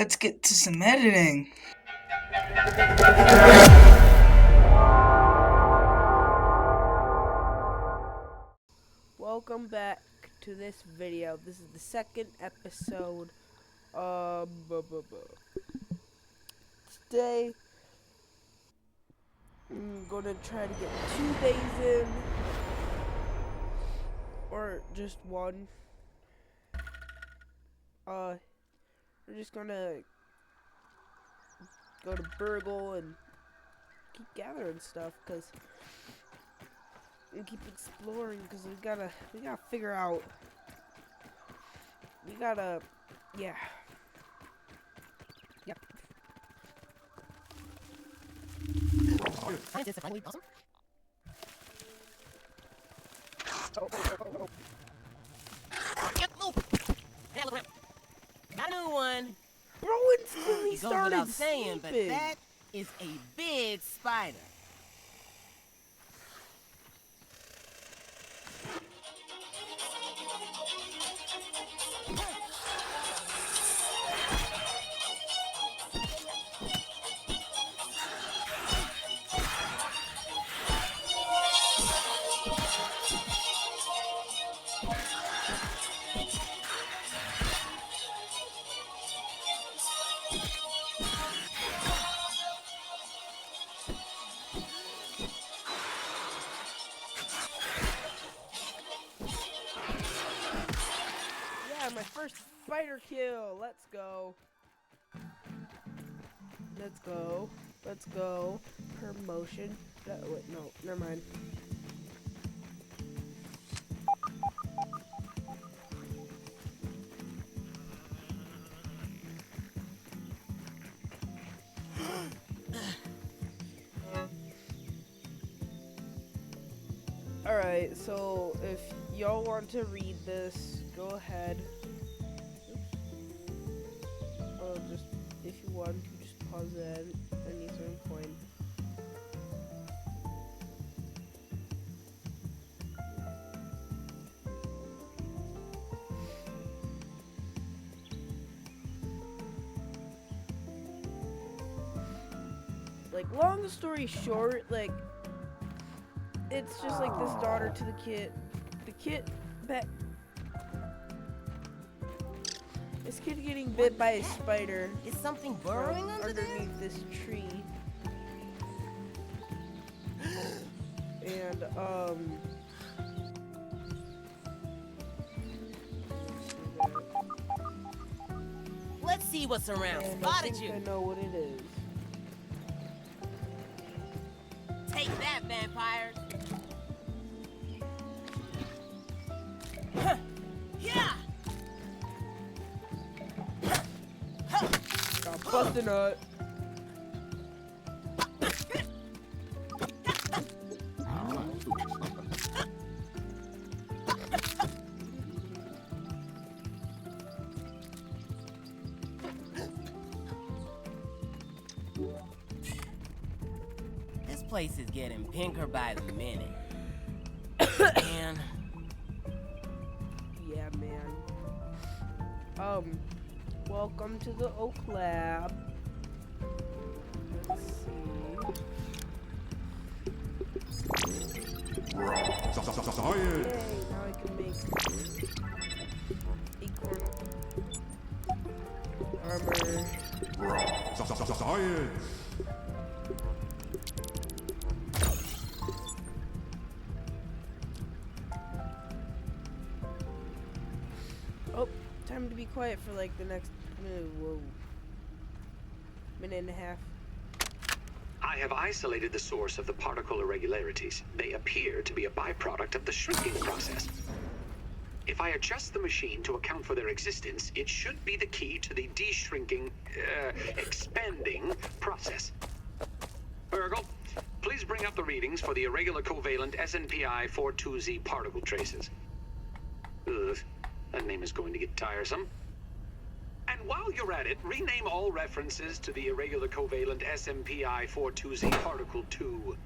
let's get to some editing. Welcome back to this video. This is the second episode. Today, I'm gonna try to get 2 days in, or just one. We're just gonna go to Burgle and keep gathering stuff, and keep exploring, cause we gotta figure out. Yeah. Yep. Scientists are finally awesome. Oh. Yep, move. Hey, look around. Got a new one. Bro, instantly started without saying, but that is a big spider. My first spider kill. Let's go. Promotion. Wait, no, never mind. Alright, so if y'all want to read this, go ahead. Just if you want, you can just pause it at any certain point. Like, long story short, like, it's just like this daughter to the kid. This kid getting bit by a spider. Is something burrowing underneath this tree? And let's see what's around. Spotted you. I know what it is. Take that, vampires. Yeah. Bust a nut. This place is getting pinker by the minute. Man. Yeah, man. Welcome to the Oak Lab. Let's see. Yay, now I can make acorn armor. Oh, time to be quiet for like the next minute and a half. I have isolated the source of the particle irregularities. They appear to be a byproduct of the shrinking process. If I adjust the machine to account for their existence, it should be the key to the de-shrinking, expanding process. Burgle, please bring up the readings for the irregular covalent SNPI 42Z particle traces. Ugh, that name is going to get tiresome. And while you're at it, rename all references to the irregular covalent SMPI 42Z particle to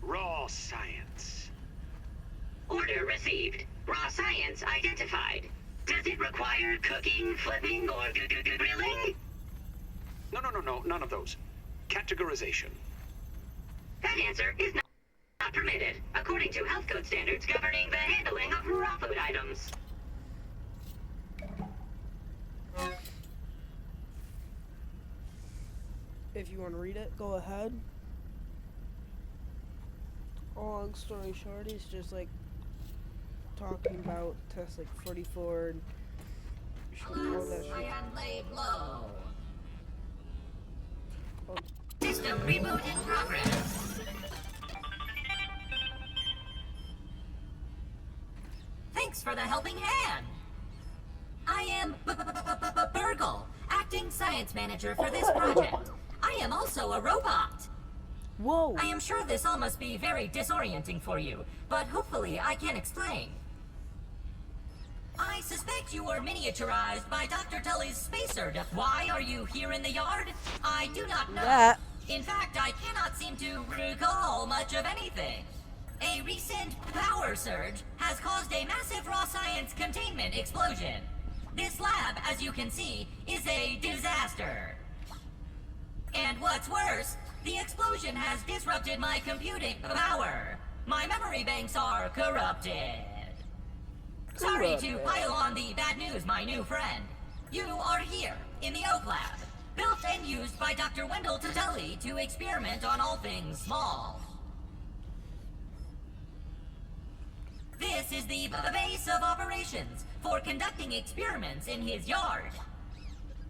raw science. Order received. Raw science identified. Does it require cooking, flipping, or grilling? No, none of those. Categorization. That answer is not permitted, according to health code standards governing the handling of raw food items. If you want to read it, go ahead. Long story short, he's just like talking about test like 44 and all that shit. Ion laid low. Oh, System reboot in progress. Thanks for the helping hand. I am Burgle, acting science manager for this project. I am also a robot. whoa! I am sure this all must be very disorienting for you, but hopefully I can explain. I suspect you were miniaturized by Dr. Tully's spacer. Why are you here in the yard? I do not know. That. In fact, I cannot seem to recall much of anything. A recent power surge has caused a massive raw science containment explosion. This lab, as you can see, is a disaster. And what's worse, the explosion has disrupted my computing power. My memory banks are corrupted. Sorry to pile on the bad news, my new friend. You are here, in the Oak Lab, built and used by Dr. Wendell Tully to experiment on all things small. This is the base of operations for conducting experiments in his yard.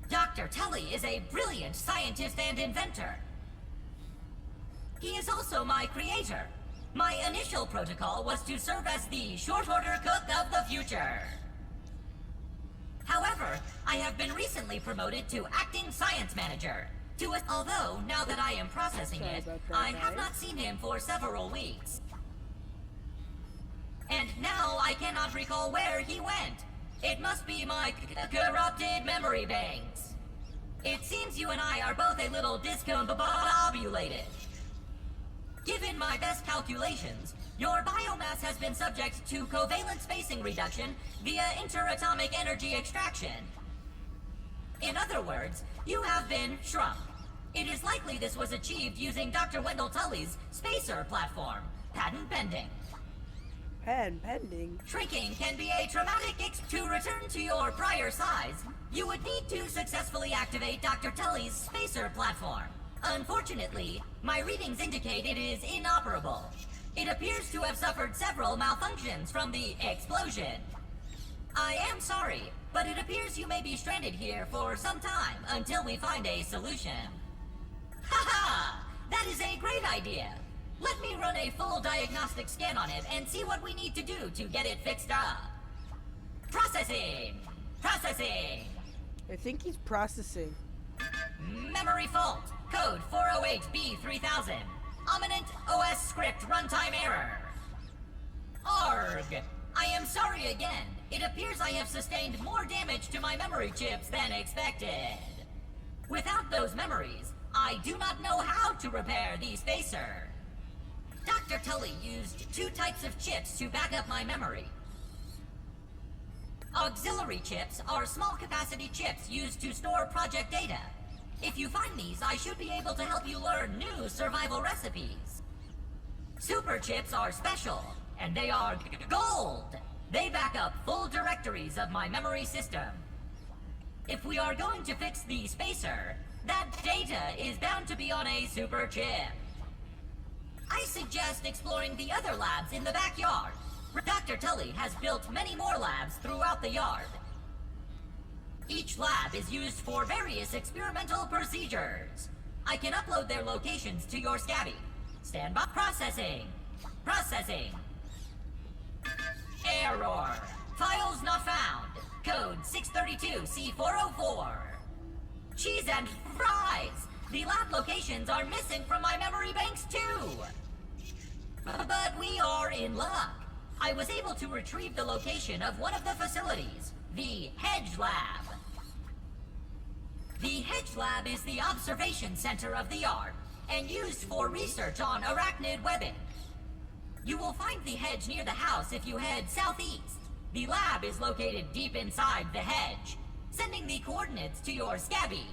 Dr. Tully is a brilliant scientist and inventor. He is also my creator. My initial protocol was to serve as the short order cook of the future. However, I have been recently promoted to acting science manager. Although, now that I am processing it, I have not seen him for several weeks. And now I cannot recall where he went. It must be my corrupted memory banks. It seems you and I are both a little discombobulated. Given my best calculations, your biomass has been subject to covalent spacing reduction via interatomic energy extraction. In other words, you have been shrunk. It is likely this was achieved using Dr. Wendell Tully's spacer platform, patent pending. Patent pending. Shrinking can be a traumatic to return to your prior size. You would need to successfully activate Dr. Tully's spacer platform. Unfortunately, my readings indicate it is inoperable. It appears to have suffered several malfunctions from the explosion. I am sorry, but it appears you may be stranded here for some time until we find a solution. Haha! That is a great idea. Let me run a full diagnostic scan on it and see what we need to do to get it fixed up. Processing! Processing! I think he's processing. Memory fault. Code 408B3000. Ominent OS script runtime error. Arg! I am sorry again. It appears I have sustained more damage to my memory chips than expected. Without those memories, I do not know how to repair the spacer. Dr. Tully used two types of chips to back up my memory. Auxiliary chips are small capacity chips used to store project data. If you find these, I should be able to help you learn new survival recipes. Super chips are special, and they are gold. They back up full directories of my memory system. If we are going to fix the spacer, that data is bound to be on a super chip. I suggest exploring the other labs in the backyard. Dr. Tully has built many more labs throughout the yard. Each lab is used for various experimental procedures. I can upload their locations to your Scabby. Stand by. Processing. Processing. Error. Files not found. Code 632C404. Cheese and fries. The lab locations are missing from my memory banks too. But we are in luck. I was able to retrieve the location of one of the facilities, the Hedge Lab. The Hedge Lab is the observation center of the yard and used for research on arachnid webbing. You will find the hedge near the house if you head southeast. The lab is located deep inside the hedge, sending the coordinates to your Scabby.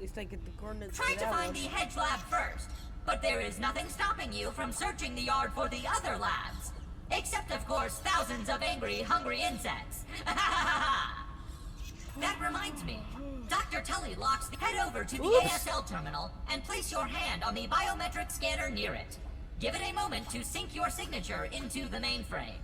At least I get the coordinates Try for to that find one. the hedge lab first, but there is nothing stopping you from searching the yard for the other labs. Except, of course, thousands of angry, hungry insects. That reminds me. Dr. Tully locks the... Head over to the ASL terminal and place your hand on the biometric scanner near it. Give it a moment to sync your signature into the mainframe.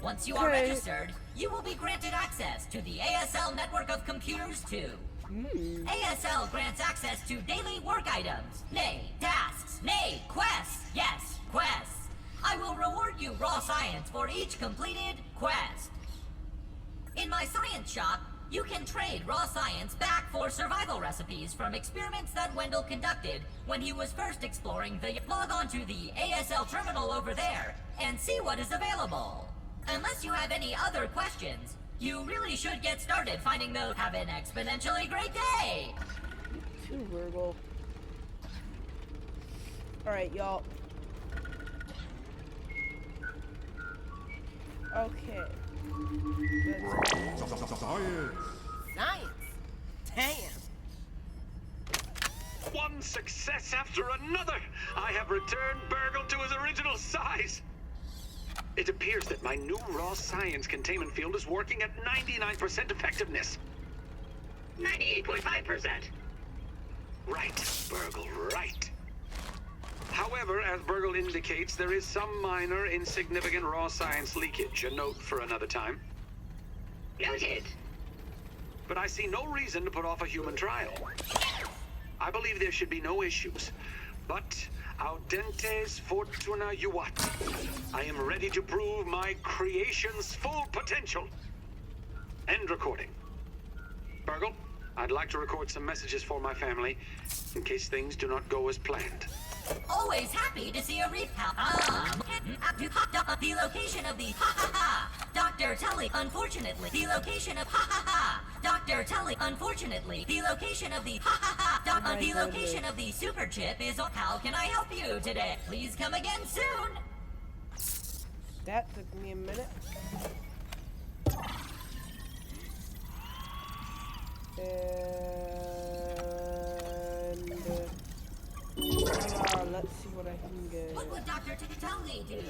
Once you are registered, you will be granted access to the ASL network of computers too. ASL grants access to daily work items, nay, tasks, nay, quests. Yes, quests. I will reward you raw science for each completed quest. In my science shop, you can trade raw science back for survival recipes from experiments that Wendell conducted when he was first exploring the... Log on to the ASL terminal over there and see what is available. Unless you have any other questions, you really should get started finding those. Have an exponentially great day! Too, Virgo. Alright, y'all. Okay. Science. Damn. One success after another! I have returned Burgle to his original size! It appears that my new raw science containment field is working at 99% effectiveness. 98.5%. Right, Burgle, right. However, as Burgle indicates, there is some minor, insignificant raw science leakage. A note for another time. Noted. But I see no reason to put off a human trial. I believe there should be no issues. But audentes fortuna juvat. I am ready to prove my creation's full potential. End recording. Burgle, I'd like to record some messages for my family, in case things do not go as planned. Always happy to see a recap. The location of the Dr. Tully, unfortunately. The location of Dr. Tully, unfortunately. The location of the the location of the super chip is... How can I help you today? Please come again soon. That took me a minute. And let's see what I can get. What would Dr. Tully do?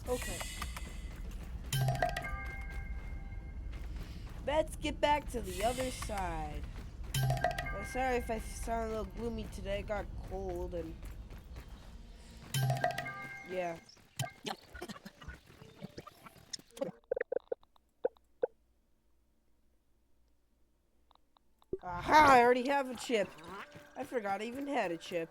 Okay. Let's get back to the other side. Sorry if I sound a little gloomy today. I got cold and... yeah. Aha! I already have a chip. I forgot I even had a chip.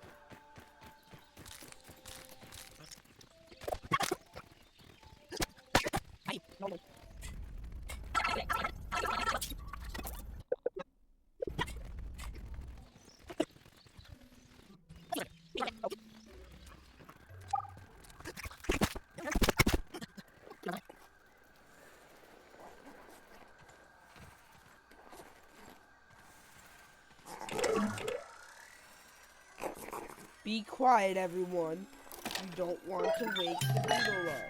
Be quiet, everyone. You don't want to wake the beetle up.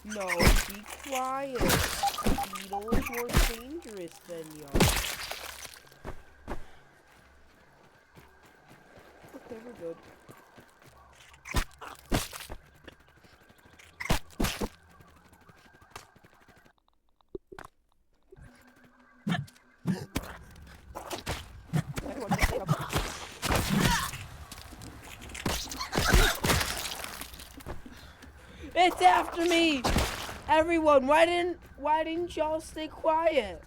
No, be quiet. Beetle is more dangerous than y'all. Okay, we're good. It's after me! Everyone, why didn't y'all stay quiet?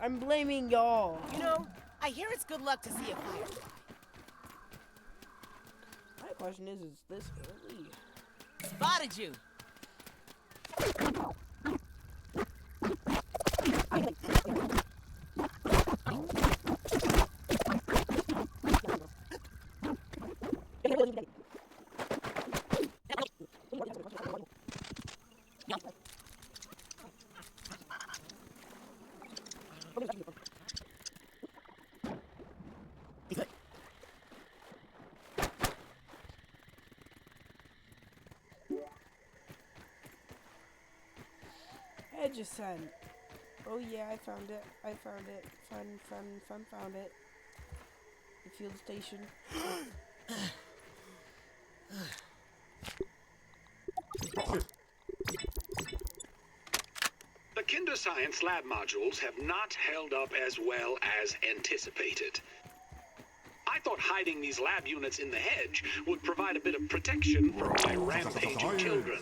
I'm blaming y'all. You know, I hear it's good luck to see a firefly. My question is this early? Spotted you. just sent. Oh yeah, I found it. I found it. Found it. The field station. The Kinder Science lab modules have not held up as well as anticipated. I thought hiding these lab units in the hedge would provide a bit of protection for my rampaging children.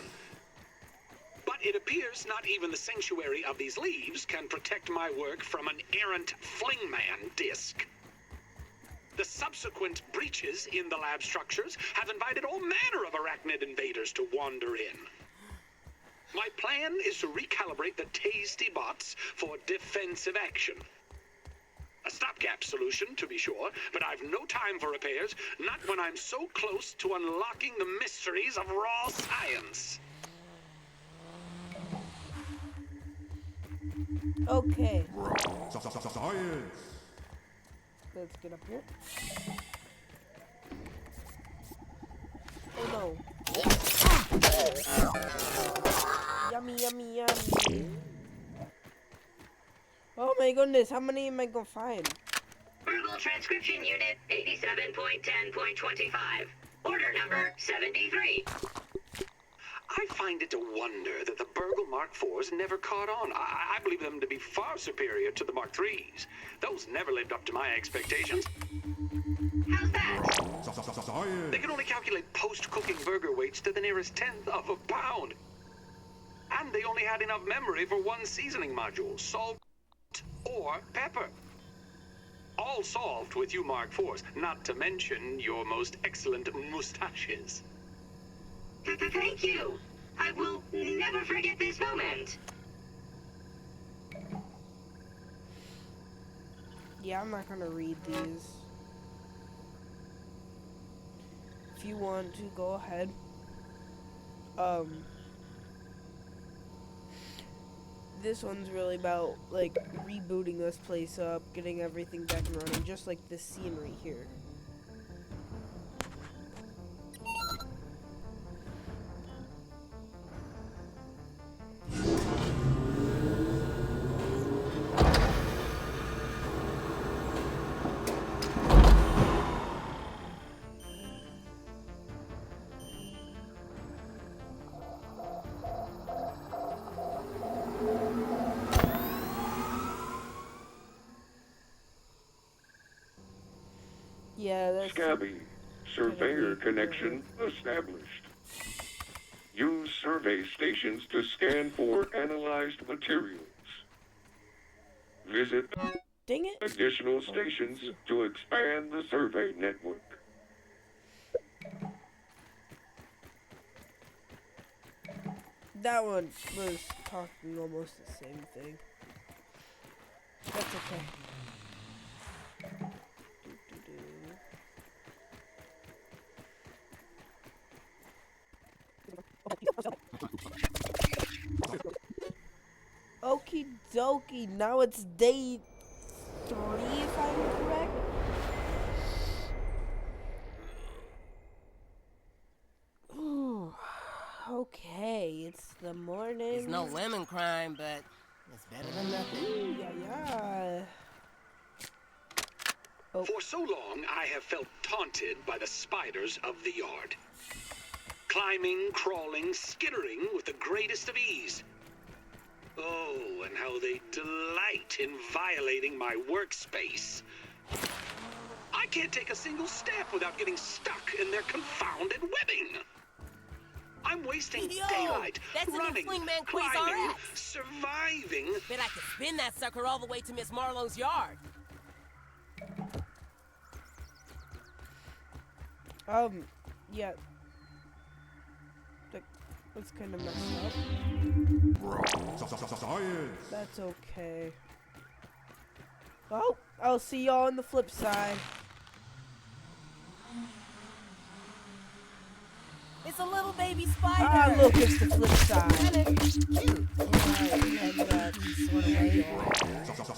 But it appears not even the sanctuary of these leaves can protect my work from an errant flingman disc. The subsequent breaches in the lab structures have invited all manner of arachnid invaders to wander in. My plan is to recalibrate the tasty bots for defensive action. A stopgap solution, to be sure, but I've no time for repairs, not when I'm so close to unlocking the mysteries of raw science. Okay. Science. Let's get up here. Oh no. Yummy, yummy, yummy. Oh my goodness, how many am I gonna find? Verbal transcription unit 87.10.25. Order number 73. I find it a wonder that the Burgle Mark IVs never caught on. I believe them to be far superior to the Mark IIIs. Those never lived up to my expectations. How's that? They can only calculate post-cooking burger weights to the nearest tenth of a pound. And they only had enough memory for one seasoning module, salt or pepper. All solved with you Mark IVs, not to mention your most excellent mustaches. Thank you. I will never forget this moment. Yeah, I'm not gonna read these. If you want to, go ahead. This one's really about, like, rebooting this place up, getting everything back and running, just like this scenery here. Yeah, that's... Scabby. Surveyor connection established. Use survey stations to scan for analyzed materials. Visit Dang it! additional stations to expand the survey network. That one was talking almost the same thing. That's okay. Okie dokie, now it's day 3 if I'm correct. Ooh, okay, it's the morning. It's no lemon crime, but it's better than nothing. Ooh, yeah. Oh. For so long, I have felt taunted by the spiders of the yard. Climbing, crawling, skittering with the greatest of ease. Oh, and how they delight in violating my workspace. I can't take a single step without getting stuck in their confounded webbing. I'm wasting Yo, daylight, that's the new running, Flingman Quiz climbing, RX. surviving. Bet I could spin that sucker all the way to Miss Marlowe's yard. Yeah. That's kind of messed up. Science. That's okay. Well, I'll see y'all on the flip side. It's a little baby spider. Ah, look, it's the flip side. Kinda cute.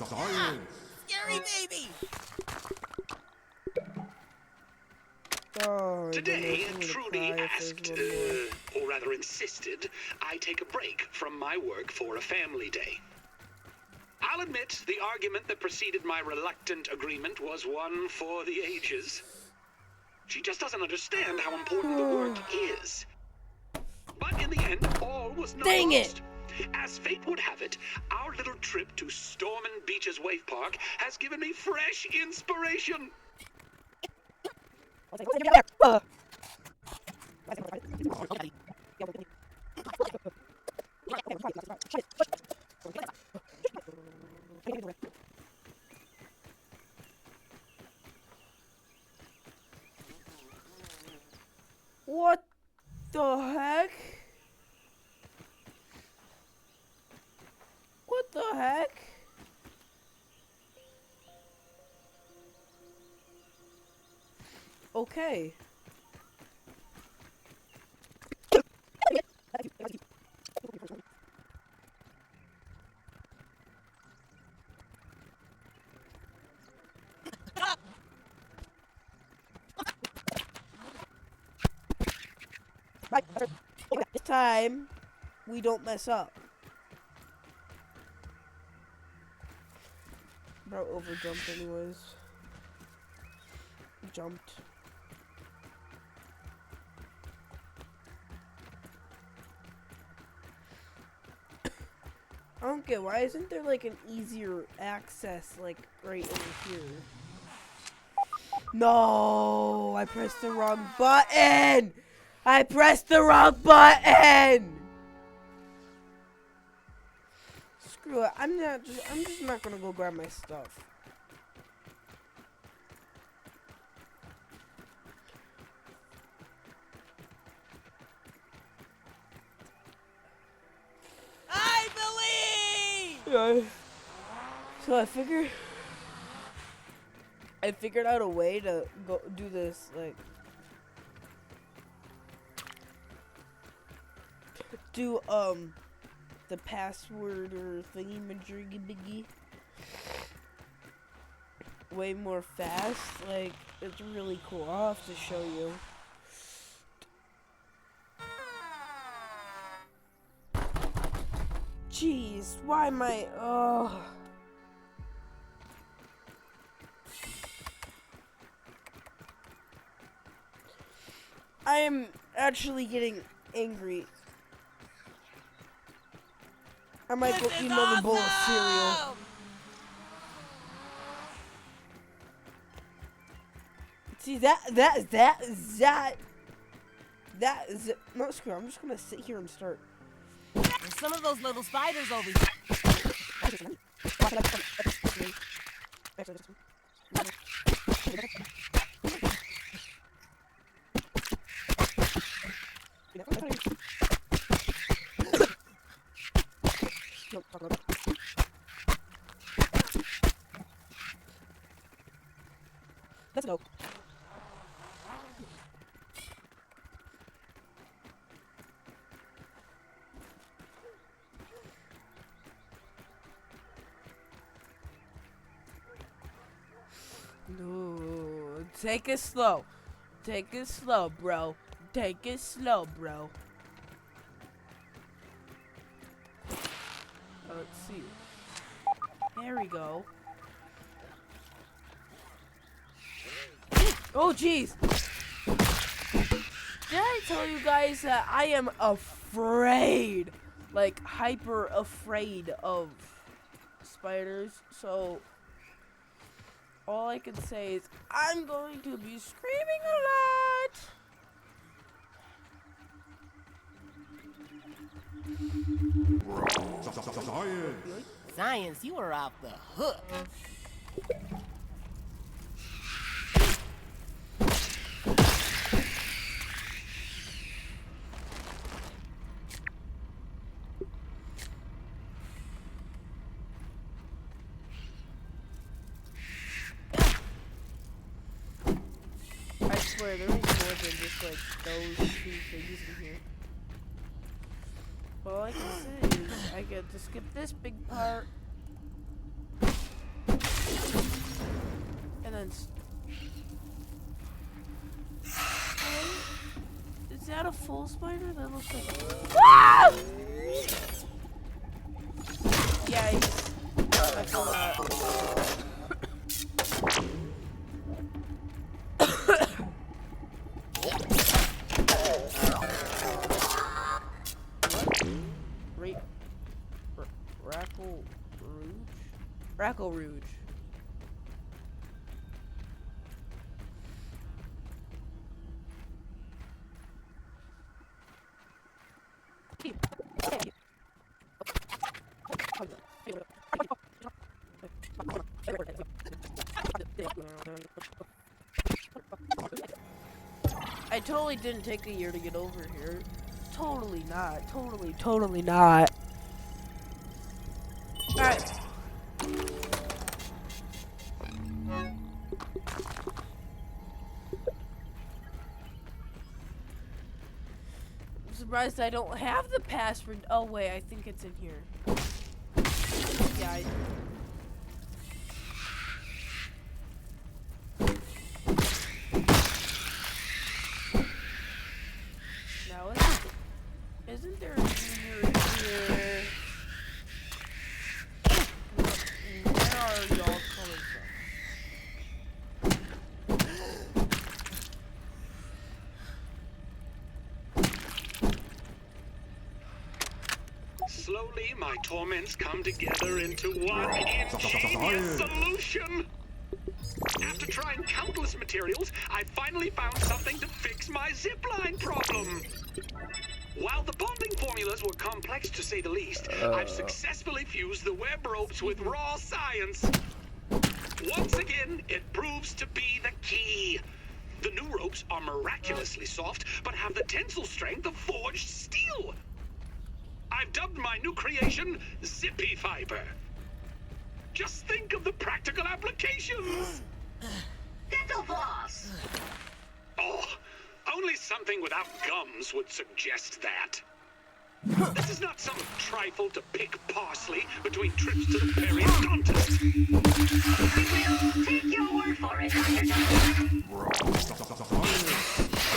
Science. Scary baby. Oh, my Today, goodness, I'm gonna Trudy cry if asked, there's one more. or rather insisted, I take a break from my work for a family day. I'll admit the argument that preceded my reluctant agreement was one for the ages. She just doesn't understand how important the work is. But in the end, all was not Dang it! lost. As fate would have it, our little trip to Stormin Beach's Wave Park has given me fresh inspiration. What the heck? What the heck? Okay. This time, we don't mess up. Bro, overjumped anyways. Jumped. I don't get why isn't there like an easier access like right over here? No, I pressed the wrong button. I pressed the wrong button. Screw it. I'm just not gonna go grab my stuff. I believe! Yeah. So I figured out a way to go do this like do the password or thingy majiggy biggy way more fast. Like it's really cool. I'll have to show you. Jeez, why am I I am actually getting angry. I might go eat another bowl of cereal. See that is it. No, screw it. I'm just gonna sit here and start. There's some of those little spiders over here. Let's go. No, take it slow. Take it slow, bro. Take it slow, bro. Let's see. There we go. Oh, jeez. Did I tell you guys that I am afraid, like hyper afraid of spiders? So all I can say is I'm going to be screaming a lot. Science, you are off the hook. I swear, there ain't more than just like those two things in here. All I can say is I get to skip this big part. And then Is that a full spider? That looks like. Ah! Yeah, he's. I feel that. Rackle Rouge. I totally didn't take a year to get over here. Totally not. Totally not. Alright. I'm surprised I don't have the password. Oh wait, I think it's in here. Yeah, now isn't there a junior here? Where are y'all coming from? Slowly, my torments come together into one ingenious solution. After trying countless materials, I finally found something to fix my zipline problem. While the bonding formulas were complex to say the least, I've successfully fused the web ropes with raw science. Once again, it proves to be the key. The new ropes are miraculously soft, but have the tensile strength of forged steel. I've dubbed my new creation Zippy Fiber. Just think of the practical applications. Dental floss! Oh, only something without gums would suggest that. This is not some trifle to pick parsley between trips to the periodontist. We'll take your word for it, Dr. Dentist.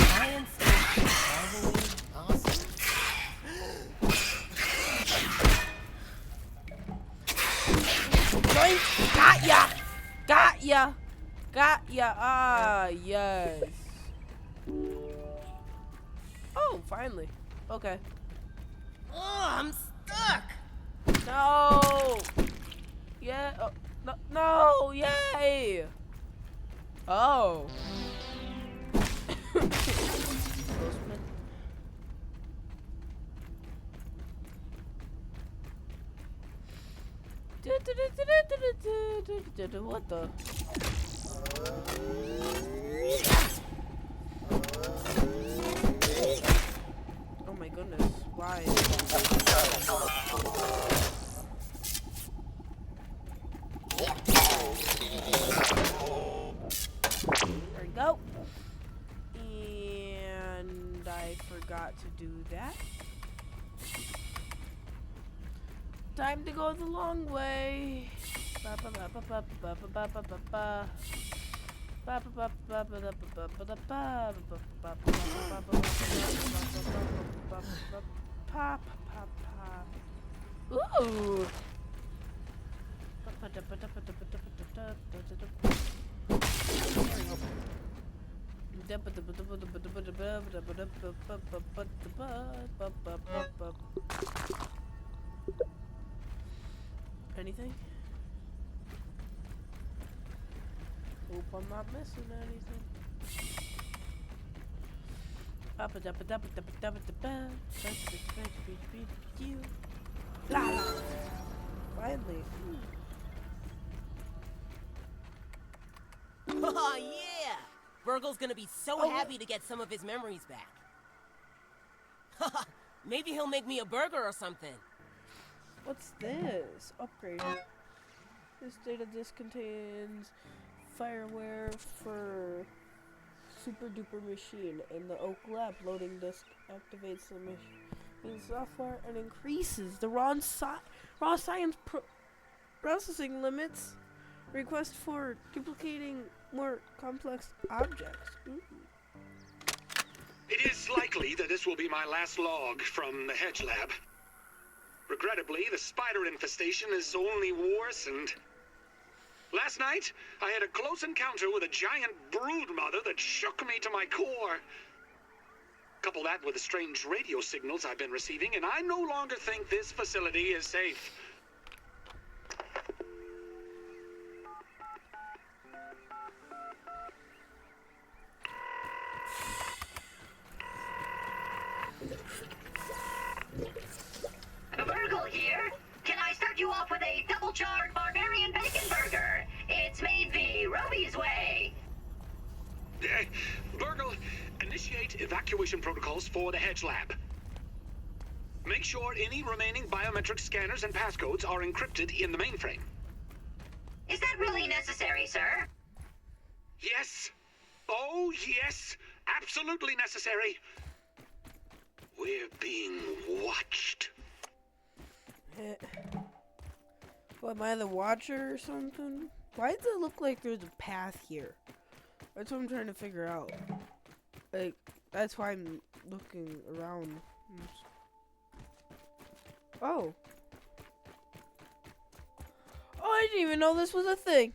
Science is marveling awesome. Got ya! Ah, yes. Oh, finally. Okay. Oh, I'm stuck. No! Yeah. Oh, no! No! Yay! Oh. Postman. What the? Oh my goodness, why? There we go. And I forgot to do that. Time to go the long way. Ooh. Anything? Hope I'm not missing anything. Finally. Oh, yeah! Burgle's gonna be so happy to get some of his memories back. Maybe he'll make me a burger or something. What's this? Upgrade. This data disk contains fireware for super duper machine, and the Oak Lab loading disk activates the machine software and increases the raw science processing limits. Request for duplicating more complex objects. Ooh. It is like likely that this will be my last log from the hedge lab. Regrettably, the spider infestation has only worsened. Last night, I had a close encounter with a giant brood mother that shook me to my core. Couple that with the strange radio signals I've been receiving, and I no longer think this facility is safe. Virgil here. Can I start you off with a double-charred barbarian bacon burger? It's made the Roby's way. Burgle, initiate evacuation protocols for the hedge lab. Make sure any remaining biometric scanners and passcodes are encrypted in the mainframe. Is that really necessary, sir? Yes. Oh, yes. Absolutely necessary. We're being watched. What, am I the watcher or something? Why does it look like there's a path here? That's what I'm trying to figure out. Like, that's why I'm looking around. Oh. Oh, I didn't even know this was a thing.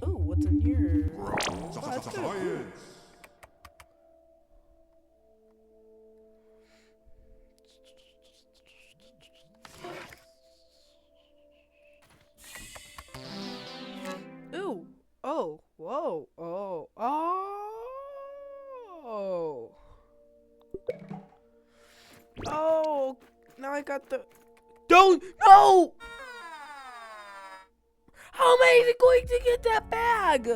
Oh, what's in here? Oh, that's kinda cool. Ooh. Oh. Whoa. Oh. Oh. Oh. Now I got the... Don't... No! How am I even going to get that bag?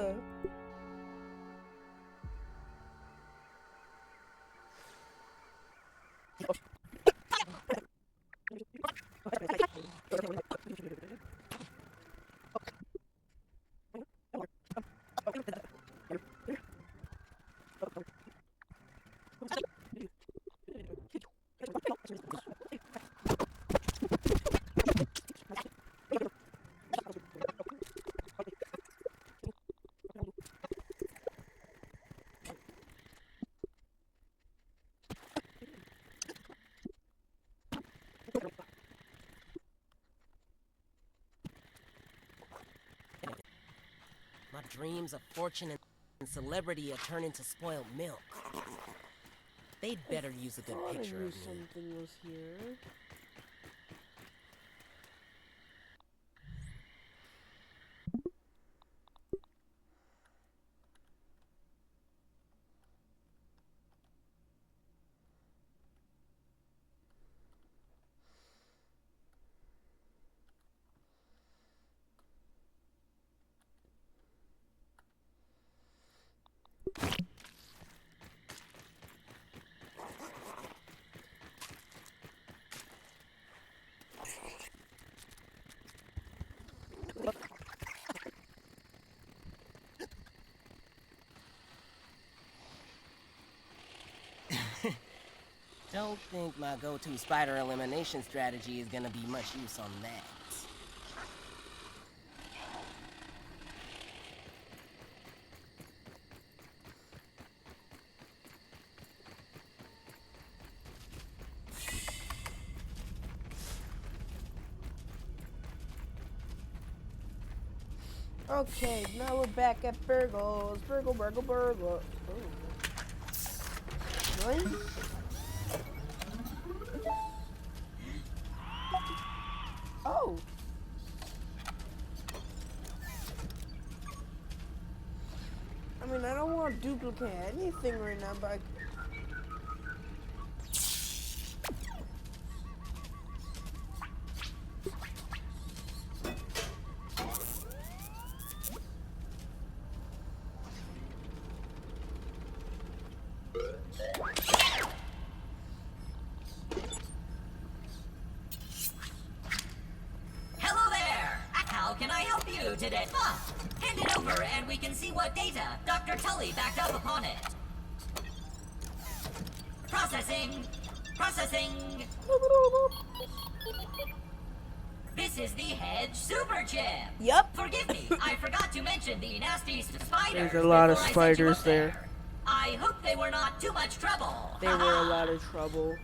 My dreams of fortune and celebrity have turned into spoiled milk. They'd better use a good picture of me. Something was here. Don't think my go-to spider elimination strategy is gonna be much use on that. Okay, now we're back at Burgles. Burgle. Oh. What? Oh. I mean, I don't want to duplicate anything right now, but Hello there! How can I help you today? Hand it over and we can see what data Dr. Tully backed up upon it. Processing! This is the hedge super chip. Yep. Forgive me, I forgot to mention the nasty spiders. There's a lot of before I sent you spiders up there. I hope they were not too much trouble. They were a lot of trouble.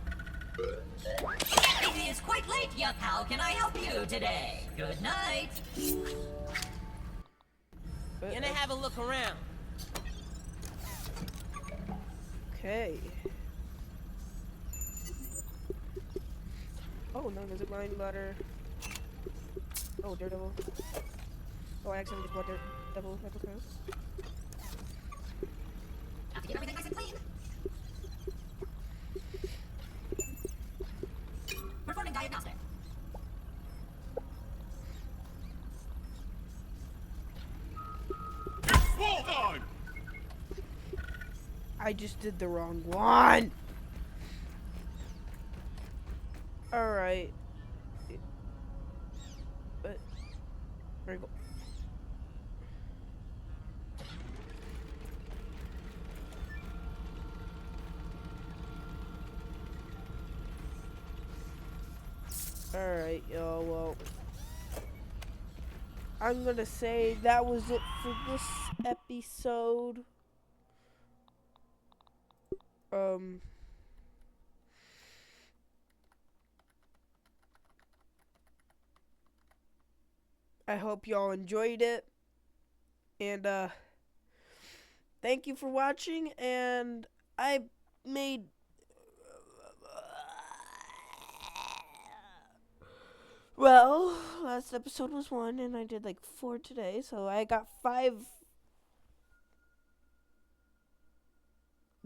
It is quite late, Yuck. How can I help you today? Good night. Gonna have a look around. Okay. Oh no, there's a blind ladder. Oh, Daredevil. Oh, I accidentally just bought Daredevil. That's okay. Have to get everything nice and clean. Performing diagnostic. Hold on! I just did the wrong one. Alright. But where go? Alright, y'all, well, I'm gonna say that was it for this episode. I hope y'all enjoyed it, and thank you for watching, and I made well, last episode was 1 and I did like 4 today, so I got 5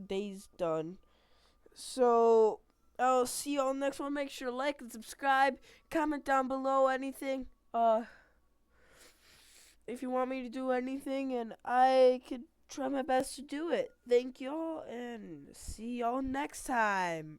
days done. So I'll see y'all next one. Make sure to like and subscribe, comment down below anything if you want me to do anything, and I could try my best to do it. Thank y'all, and see y'all next time.